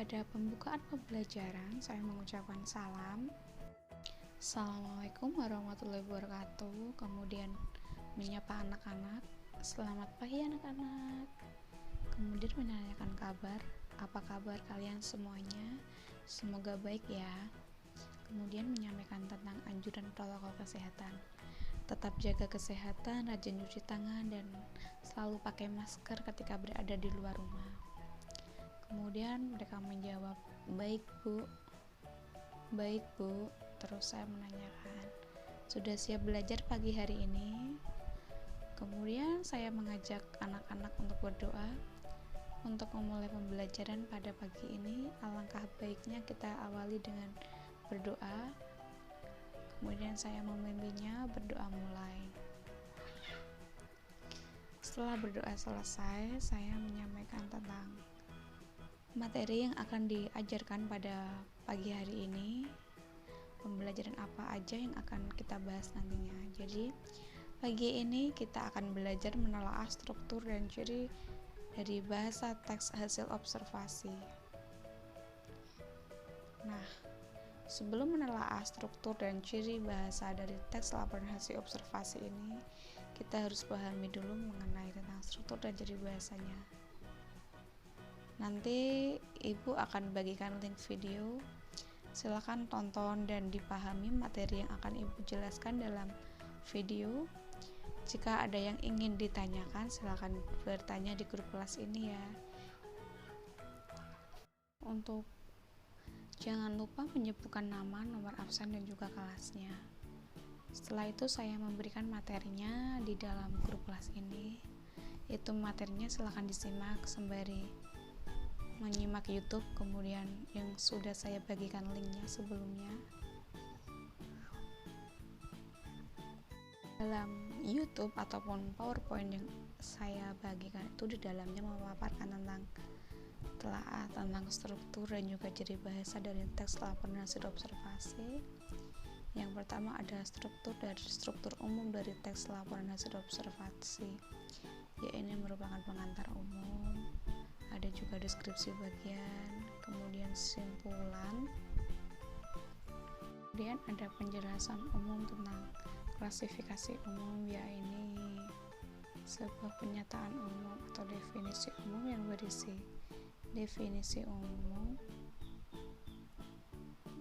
pada pembukaan pembelajaran, saya mengucapkan salam. Assalamualaikum warahmatullahi wabarakatuh. Kemudian menyapa anak-anak. Selamat pagi anak-anak. Kemudian menanyakan kabar. Apa kabar kalian semuanya? Semoga baik ya. Kemudian menyampaikan tentang anjuran protokol kesehatan. Tetap jaga kesehatan, rajin cuci tangan, dan selalu pakai masker ketika berada di luar rumah. Kemudian mereka menjawab, baik bu. Terus saya menanyakan, sudah siap belajar pagi hari ini? Kemudian saya mengajak anak-anak untuk berdoa. Untuk memulai pembelajaran pada pagi ini, alangkah baiknya kita awali dengan berdoa. Kemudian saya memimpinnya berdoa mulai. Setelah berdoa selesai, saya menyampaikan tentang materi yang akan diajarkan pada pagi hari ini, pembelajaran apa aja yang akan kita bahas nantinya. Jadi pagi ini kita akan belajar menelaah struktur dan ciri dari bahasa teks hasil observasi. Nah, sebelum menelaah struktur dan ciri bahasa dari teks laporan hasil observasi ini, kita harus pahami dulu mengenai tentang struktur dan ciri bahasanya. Nanti ibu akan bagikan link video, silakan tonton dan dipahami materi yang akan ibu jelaskan dalam video. Jika ada yang ingin ditanyakan, silakan bertanya di grup kelas ini ya. Untuk jangan lupa menyebutkan nama, nomor absen dan juga kelasnya. Setelah itu saya memberikan materinya di dalam grup kelas ini. Itu materinya silakan disimak sembari menyimak YouTube, kemudian yang sudah saya bagikan linknya sebelumnya. Dalam YouTube ataupun PowerPoint yang saya bagikan itu di dalamnya memaparkan tentang telaah tentang struktur dan juga ciri bahasa dari teks laporan hasil observasi. Yang pertama ada struktur umum dari teks laporan hasil observasi. Ya, ini merupakan pengantar umum. Ada juga deskripsi bagian, kemudian simpulan, kemudian ada penjelasan umum tentang klasifikasi umum, yaitu sebuah pernyataan umum atau definisi umum yang berisi definisi umum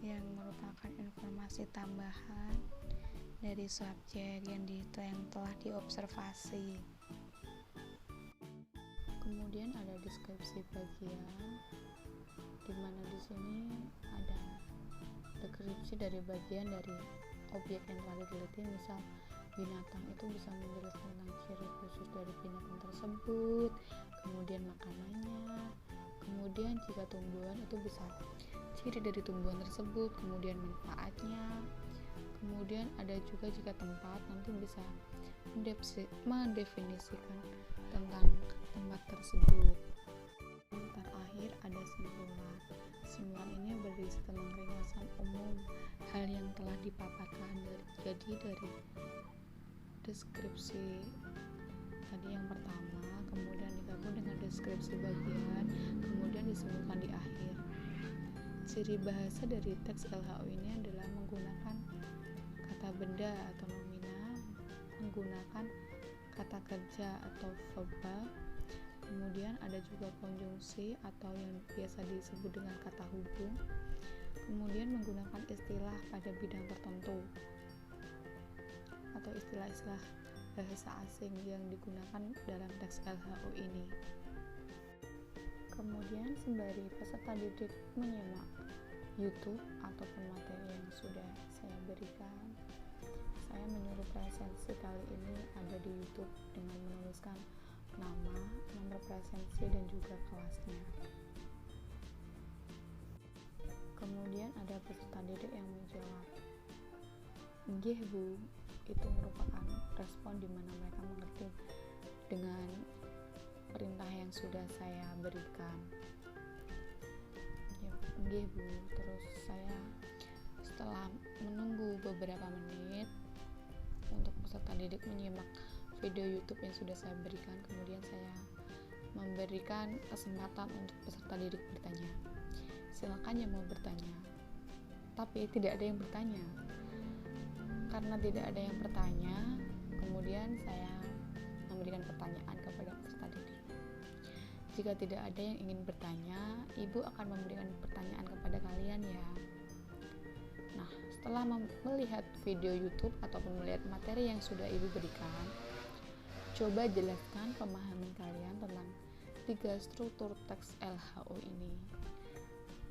yang merupakan informasi tambahan dari subjek yang telah diobservasi. Kemudian ada deskripsi bagian, di mana di sini ada deskripsi dari bagian dari objek yang telah diteliti. Misal binatang itu bisa menjelaskan tentang ciri khusus dari binatang tersebut, kemudian makanannya, kemudian jika tumbuhan itu bisa ciri dari tumbuhan tersebut, kemudian manfaatnya, kemudian ada juga jika tempat nanti bisa mendefinisikan tentang tempat tersebut. Terakhir ada simpulan. Simpulan ini berisi tentang ringkasan umum hal yang telah dipaparkan. Jadi dari deskripsi tadi yang pertama, kemudian digabung dengan deskripsi bagian, kemudian disebutkan di akhir. Ciri bahasa dari teks LHO ini adalah menggunakan kata benda atau nominal, menggunakan kata kerja atau verbal, kemudian ada juga konjungsi atau yang biasa disebut dengan kata hubung, kemudian menggunakan istilah pada bidang tertentu atau istilah-istilah bahasa asing yang digunakan dalam teks LHO ini. Kemudian sembari peserta didik menyimak YouTube ataupun materi yang sudah saya berikan, saya menyuruh presensi kali ini ada di YouTube dengan menuliskan nama, nomor presensi dan juga kelasnya. Kemudian ada peserta didik yang menjawab, "Nggih Bu." Itu merupakan respon di mana mereka mengerti dengan perintah yang sudah saya berikan. "Nggih Bu." Terus saya setelah menunggu beberapa menit untuk peserta didik menyimak video YouTube yang sudah saya berikan, kemudian saya memberikan kesempatan untuk peserta didik bertanya. silakan yang mau bertanya. Tapi tidak ada yang bertanya. Karena tidak ada yang bertanya, kemudian saya memberikan pertanyaan kepada peserta didik. Jika tidak ada yang ingin bertanya, ibu akan memberikan pertanyaan kepada kalian ya. Nah, setelah melihat video YouTube ataupun melihat materi yang sudah ibu berikan, coba jelaskan pemahaman kalian tentang 3 struktur teks LHO ini.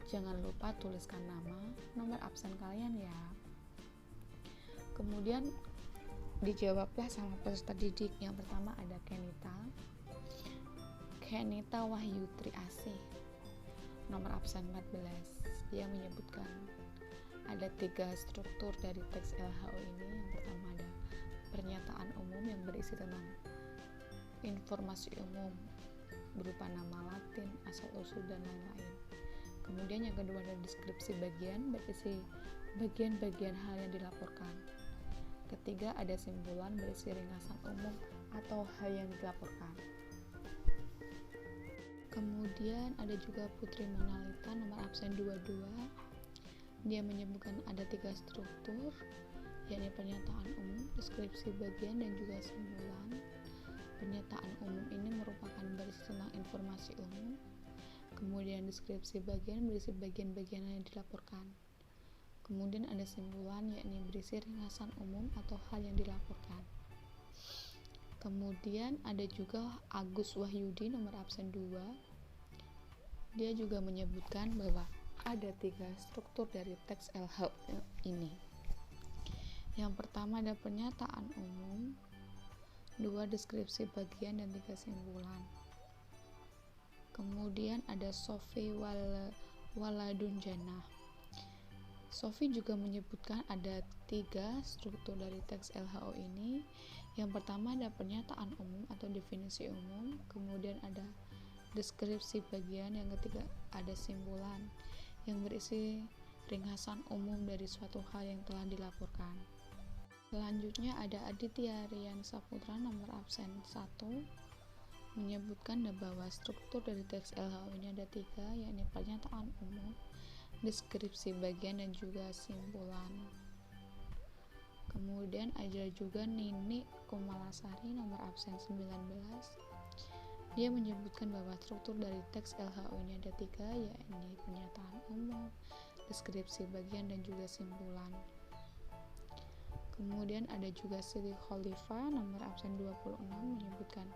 Jangan lupa tuliskan nama, nomor absen kalian ya. Kemudian dijawablah sama peserta didik. Yang pertama ada Kenita Wahyu Triasih, nomor absen 14. Dia menyebutkan ada 3 struktur dari teks LHO ini. Yang pertama ada pernyataan umum yang berisi tentang informasi umum berupa nama Latin, asal-usul, dan lain-lain. Kemudian yang kedua ada deskripsi bagian berisi bagian-bagian hal yang dilaporkan. Ketiga ada simpulan berisi ringkasan umum atau hal yang dilaporkan. Kemudian ada juga Putri Monalita nomor absen 22. Dia menyebutkan ada 3 struktur, yakni pernyataan umum, deskripsi bagian, dan juga simpulan. Pernyataan umum ini merupakan berisi tentang informasi umum. Kemudian deskripsi bagian berisi bagian-bagian yang dilaporkan. Kemudian ada simpulan, yakni berisi ringkasan umum atau hal yang dilaporkan. Kemudian ada juga Agus Wahyudi nomor absen 2. Dia juga menyebutkan bahwa ada 3 struktur dari teks LHO ini. Yang pertama ada pernyataan umum, 2 deskripsi bagian, dan 3 simpulan. Kemudian ada Sofi Waladunjana. Sofi juga menyebutkan ada 3 struktur dari teks LHO ini. Yang pertama ada pernyataan umum atau definisi umum, kemudian ada deskripsi bagian, yang ketiga ada simpulan yang berisi ringkasan umum dari suatu hal yang telah dilaporkan. Selanjutnya ada Aditya Rian Saputra nomor absen 1 menyebutkan bahwa struktur dari teks LHO ini ada 3, yakni pernyataan umum, deskripsi bagian, dan juga simpulan. Kemudian ada juga Nini Kumalasari nomor absen 19. Dia menyebutkan bahwa struktur dari teks LHO ini ada 3, yakni pernyataan umum, deskripsi bagian, dan juga simpulan. Kemudian ada juga Siti Khalifah nomor absen 26 menyebutkan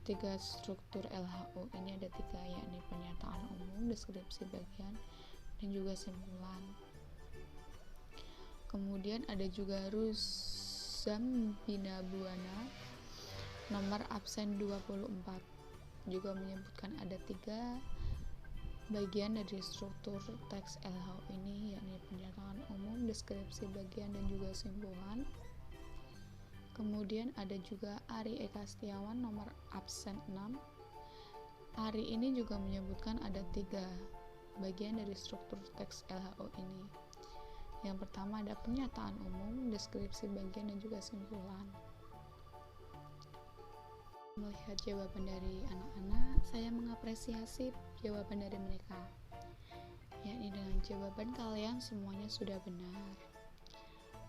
3 struktur LHO ini ada 3, yakni pernyataan umum, deskripsi bagian, dan juga simpulan. Kemudian ada juga Ruzam Binabuana nomor absen 24 juga menyebutkan ada 3 bagian dari struktur teks LHO ini, yakni pernyataan umum, deskripsi bagian, dan juga simpulan. Kemudian ada juga Ari Eka Setiawan nomor absen 6. Ari ini juga menyebutkan ada 3 bagian dari struktur teks LHO ini. Yang pertama ada pernyataan umum, deskripsi bagian, dan juga simpulan. Melihat jawaban dari anak-anak, saya mengapresiasi jawaban dari mereka, yakni dengan jawaban kalian semuanya sudah benar.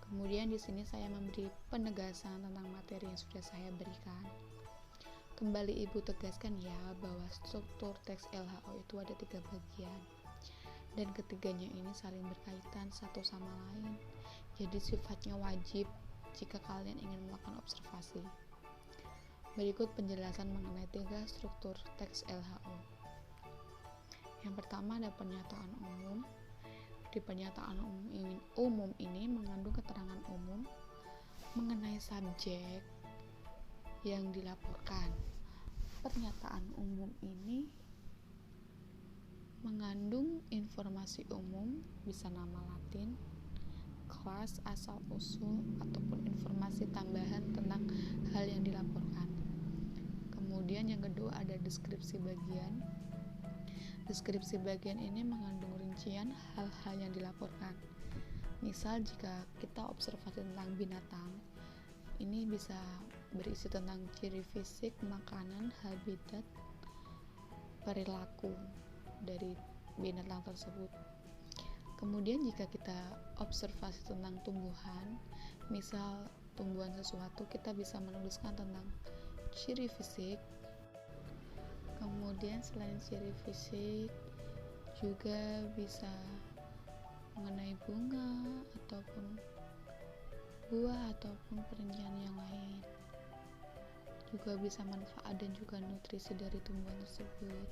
Kemudian di sini saya memberi penegasan tentang materi yang sudah saya berikan. Kembali ibu tegaskan ya bahwa struktur teks LHO itu ada 3 bagian, dan ketiganya ini saling berkaitan satu sama lain. Jadi sifatnya wajib jika kalian ingin melakukan observasi. Berikut penjelasan mengenai 3 struktur teks LHO. Yang pertama ada pernyataan umum. Di pernyataan umum ini mengandung keterangan umum mengenai subjek yang dilaporkan. Pernyataan umum ini mengandung informasi umum, bisa nama Latin, kelas, asal-usul, ataupun informasi tambahan tentang hal yang dilaporkan. Kemudian yang kedua ada deskripsi bagian. Deskripsi bagian ini mengandung rincian hal-hal yang dilaporkan. Misal jika kita observasi tentang binatang, ini bisa berisi tentang ciri fisik, makanan, habitat, perilaku dari binatang tersebut. Kemudian jika kita observasi tentang tumbuhan, misal tumbuhan sesuatu, kita bisa menuliskan tentang ciri fisik. Kemudian selain ciri fisik juga bisa mengenai bunga ataupun buah ataupun perincian yang lain. Juga bisa manfaat dan juga nutrisi dari tumbuhan tersebut.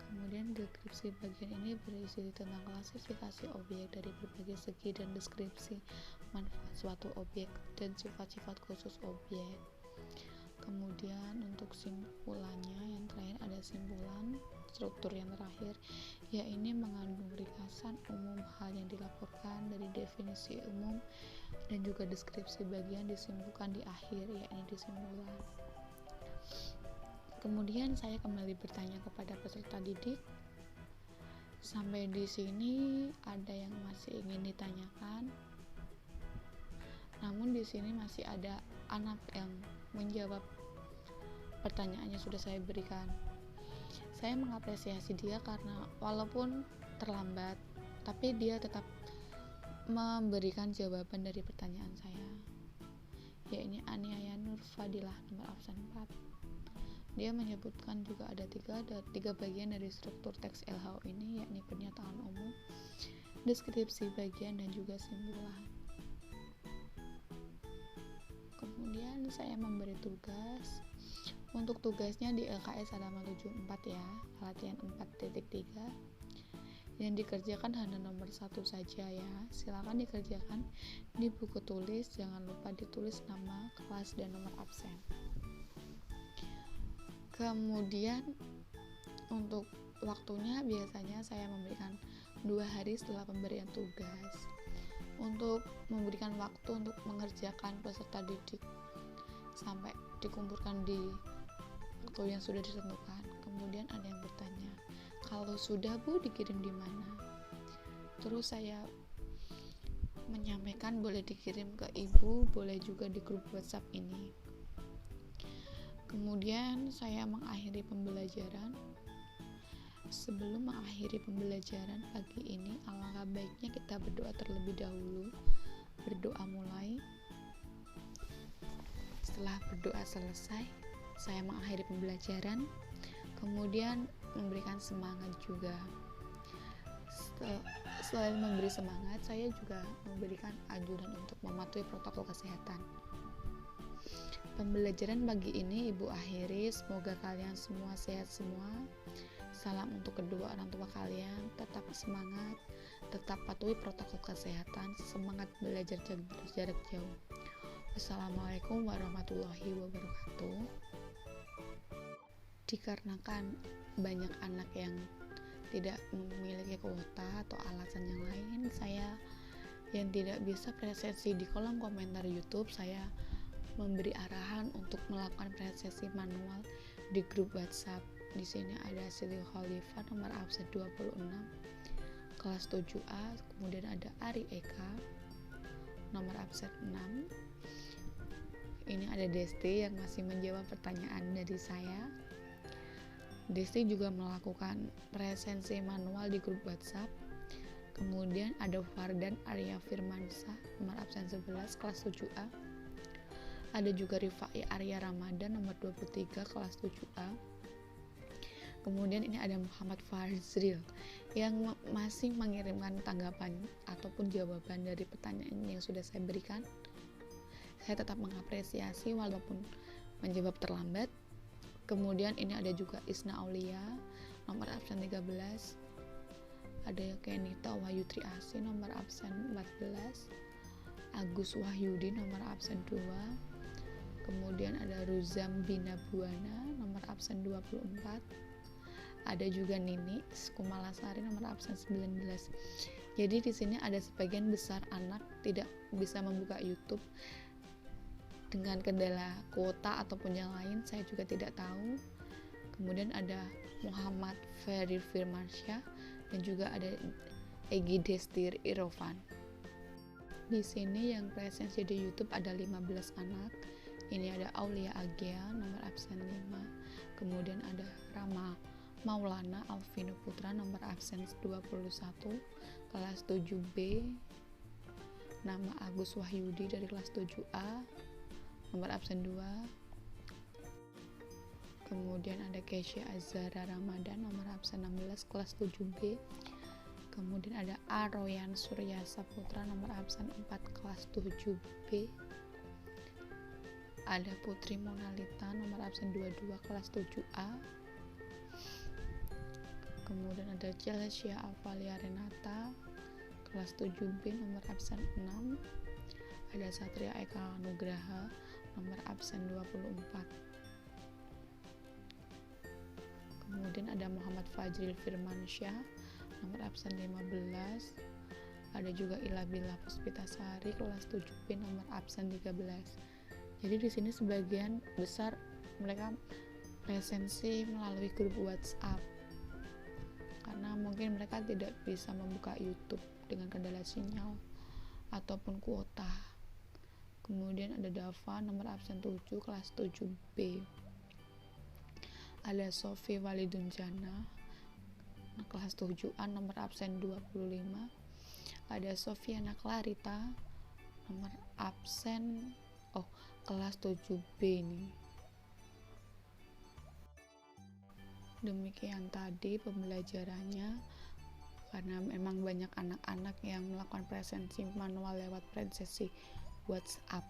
Kemudian deskripsi bagian ini berisi tentang klasifikasi objek dari berbagai segi dan deskripsi manfaat suatu objek dan sifat-sifat khusus objek. Kemudian untuk simpulannya, yang terakhir ada simpulan struktur yang terakhir, yaitu mengandung ringkasan umum hal yang dilaporkan dari definisi umum dan juga deskripsi bagian disimpulkan di akhir, yakni di simpulan. Kemudian saya kembali bertanya kepada peserta didik, sampai di sini ada yang masih ingin ditanyakan? Namun di sini masih ada anak yang menjawab pertanyaan yang sudah saya berikan. Saya mengapresiasi dia karena walaupun terlambat, tapi dia tetap memberikan jawaban dari pertanyaan saya, yaitu Aniaya Nur Fadilah, nomor absen 4. Dia menyebutkan juga ada tiga bagian dari struktur teks LHO ini, yakni pernyataan umum, deskripsi bagian, dan juga simpulan. Kemudian saya memberi tugas. Untuk tugasnya di LKS halaman 74 ya, latihan 4.3. Yang dikerjakan hanya nomor 1 saja ya. Silakan dikerjakan di buku tulis, jangan lupa ditulis nama, kelas, dan nomor absen. Kemudian untuk waktunya biasanya saya memberikan 2 hari setelah pemberian tugas untuk memberikan waktu untuk mengerjakan peserta didik sampai dikumpulkan di waktu yang sudah ditentukan. Kemudian ada yang bertanya, kalau sudah Bu dikirim di mana? Terus saya menyampaikan boleh dikirim ke ibu, boleh juga di grup WhatsApp ini. Kemudian saya mengakhiri pembelajaran. Sebelum mengakhiri pembelajaran pagi ini, alangkah baiknya kita berdoa terlebih dahulu. Berdoa mulai. Setelah berdoa selesai, saya mengakhiri pembelajaran. Kemudian memberikan semangat juga. Selain memberi semangat, saya juga memberikan anjuran untuk mematuhi protokol kesehatan. Pembelajaran pagi ini Ibu akhiri, semoga kalian semua sehat semua. Salam untuk kedua orang tua kalian, tetap semangat, tetap patuhi protokol kesehatan, semangat belajar jarak jauh. Wassalamualaikum warahmatullahi wabarakatuh. Dikarenakan banyak anak yang tidak memiliki kuota atau alasan yang lain, saya yang tidak bisa presensi di kolom komentar YouTube, saya memberi arahan untuk melakukan presensi manual di grup WhatsApp. Di sini ada Siti Khalifah nomor absen 26 kelas 7A, kemudian ada Ari Eka nomor absen 6. Ini ada Desti yang masih menjawab pertanyaan dari saya. Desti juga melakukan presensi manual di grup WhatsApp. Kemudian ada Fardan Arya Firmansyah nomor absen 11 kelas 7A. Ada juga Rifai Arya Ramadan nomor 23 kelas 7A. Kemudian ini ada Muhammad Farzril yang masih mengirimkan tanggapan ataupun jawaban dari pertanyaan yang sudah saya berikan. Saya tetap mengapresiasi walaupun menjawab terlambat. Kemudian ini ada juga Isna Aulia nomor absen 13. Ada Kenita Wahyutri Asi nomor absen 14. Agus Wahyudi nomor absen 2. Kemudian ada Ruzam Bina Buana nomor absen 24. Ada juga Nini Kumalasari nomor absen 19. Jadi di sini ada sebagian besar anak tidak bisa membuka YouTube dengan kendala kuota ataupun yang lain, saya juga tidak tahu. Kemudian ada Muhammad Ferry Firmansyah dan juga ada Egi Destir Irofan. Di sini yang presensi di YouTube ada 15 anak. Ini ada Aulia Agea nomor absen 5. Kemudian ada Rama Maulana Alvino Putra nomor absen 21 kelas 7B. Nama Agus Wahyudi dari kelas 7A nomor absen 2. Kemudian ada Kesya Azhara Ramadan nomor absen 16 kelas 7B. Kemudian ada Aroyan Surya Saputra nomor absen 4 kelas 7B. Ada Putri Monalita nomor absen 22 kelas 7A. Kemudian ada Celestia Avalia Renata kelas 7B nomor absen 6. Ada Satria Eka Nugraha nomor absen 24. Kemudian ada Muhammad Fajril Firmansyah nomor absen 15. Ada juga Ilabila Puspitasari kelas 7B nomor absen 13. Jadi di sini sebagian besar mereka presensi melalui grup WhatsApp karena mungkin mereka tidak bisa membuka YouTube dengan kendala sinyal ataupun kuota. Kemudian ada Dava nomor absen 7 kelas 7B. Ada Sofi Walidunjana kelas 7A nomor absen 25. Ada Sofiana Clarita nomor absen kelas 7B nih. Demikian tadi pembelajarannya, karena memang banyak anak-anak yang melakukan presensi manual lewat presensi WhatsApp.